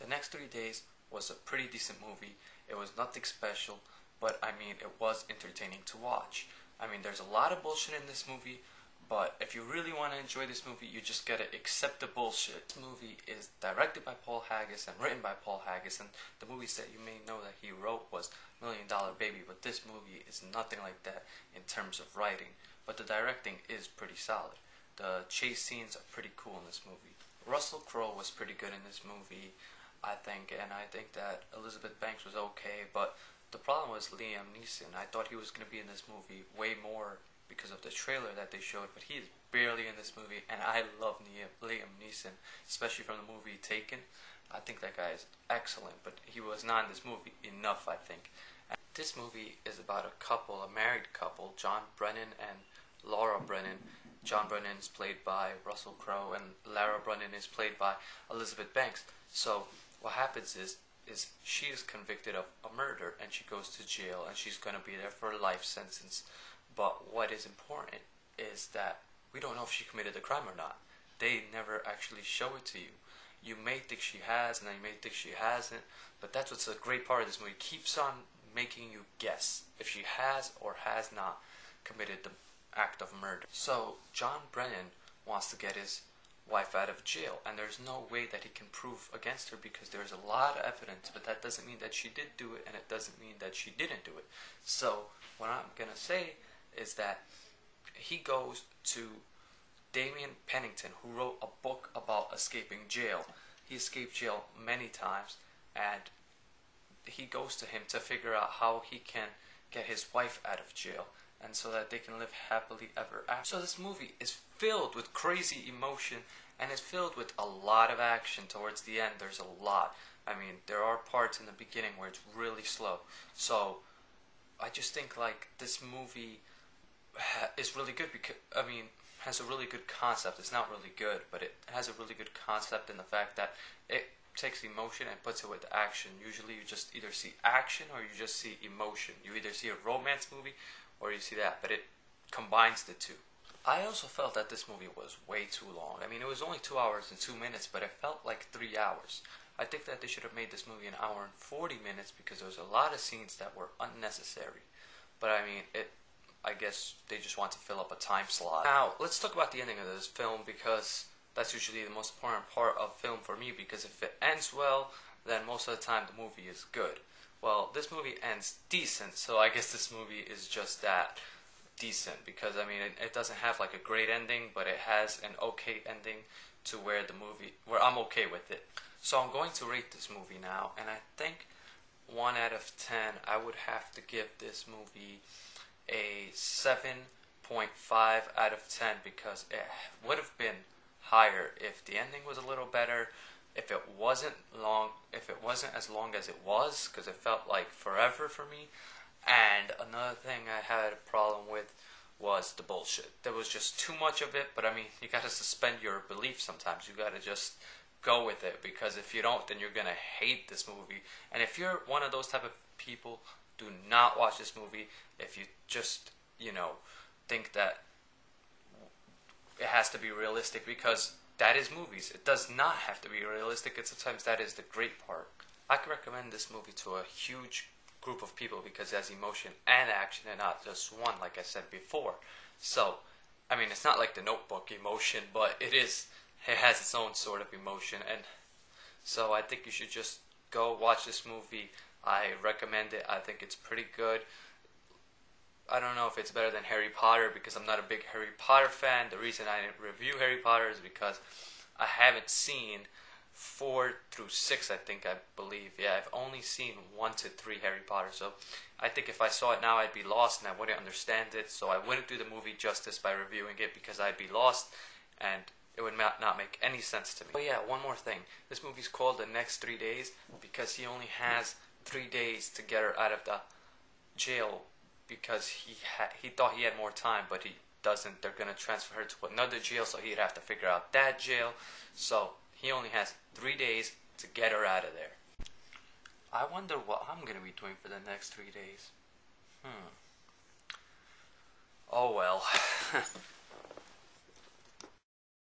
The Next 3 Days was a pretty decent movie. It was nothing special, but I mean, it was entertaining to watch. I mean, there's a lot of bullshit in this movie, but if you really want to enjoy this movie, you just gotta accept the bullshit. This movie is directed by Paul Haggis and written by Paul Haggis, and the movies that you may know that he wrote was Million Dollar Baby, but this movie is nothing like that in terms of writing, but the directing is pretty solid. The chase scenes are pretty cool in this movie. Russell Crowe was pretty good in this movie, I think, and I think that Elizabeth Banks was okay, but the problem was Liam Neeson. I thought he was going to be in this movie way more because of the trailer that they showed, but he is barely in this movie, and I love Liam Neeson, especially from the movie Taken. I think that guy is excellent, but he was not in this movie enough, I think. And this movie is about a couple, a married couple, John Brennan and Laura Brennan. John Brennan is played by Russell Crowe, and Laura Brennan is played by Elizabeth Banks. So what happens is she is convicted of a murder, and she goes to jail, and she's going to be there for a life sentence. But what is important is that we don't know if she committed the crime or not. They never actually show it to you. You may think she has, and then you may think she hasn't, but that's what's a great part of this movie. It keeps on making you guess if she has or has not committed the act of murder. So John Brennan wants to get his wife out of jail, and there's no way that he can prove against her because there's a lot of evidence, but that doesn't mean that she did do it, and it doesn't mean that she didn't do it. So what I'm gonna say is that he goes to Damien Pennington, who wrote a book about escaping jail. He escaped jail many times, and he goes to him to figure out how he can get his wife out of jail, and so that they can live happily ever after. So this movie is filled with crazy emotion, and it's filled with a lot of action towards the end. There's a lot. I mean, there are parts in the beginning where it's really slow. So I just think like this movie is really good because, I mean, has a really good concept. It's not really good, but it has a really good concept in the fact that it takes emotion and puts it with action. Usually you just either see action or you just see emotion. You either see a romance movie or you see that, but it combines the two. I also felt that this movie was way too long. I mean, it was only 2 hours and 2 minutes, but it felt like 3 hours. I think that they should have made this movie an hour and 40 minutes because there was a lot of scenes that were unnecessary. But I mean, I guess they just want to fill up a time slot. Now, let's talk about the ending of this film, because that's usually the most important part of film for me, because if it ends well, then most of the time the movie is good. Well, this movie ends decent, so I guess this movie is just that, decent, because I mean, it doesn't have like a great ending, but it has an okay ending to where I'm okay with it. So I'm going to rate this movie now, and I think 1 out of 10, I would have to give this movie a 7.5 out of 10, because it would have been higher if the ending was a little better, if it wasn't as long as it was, because it felt like forever for me. And another thing I had a problem with was the bullshit. There was just too much of it, but I mean, you gotta suspend your belief sometimes. You gotta just go with it, because if you don't, then you're gonna hate this movie. And if you're one of those type of people, do not watch this movie. If you just, think that it has to be realistic, because that is movies. It does not have to be realistic, and sometimes that is the great part. I could recommend this movie to a huge group of people because it has emotion and action and not just one, like I said before. So, I mean, it's not like The Notebook emotion, but it has its own sort of emotion, and so I think you should just go watch this movie. I recommend it. I think it's pretty good. I don't know if it's better than Harry Potter because I'm not a big Harry Potter fan. The reason I didn't review Harry Potter is because I haven't seen 4 through 6, I believe. Yeah, I've only seen 1 to 3 Harry Potter. So I think if I saw it now, I'd be lost and I wouldn't understand it. So I wouldn't do the movie justice by reviewing it because I'd be lost and it would not make any sense to me. But yeah, one more thing. This movie's called The Next 3 Days because he only has 3 days to get her out of the jail, because he thought he had more time, but he doesn't. They're gonna transfer her to another jail, so he'd have to figure out that jail. So he only has 3 days to get her out of there. I wonder what I'm gonna be doing for the next 3 days. Oh well.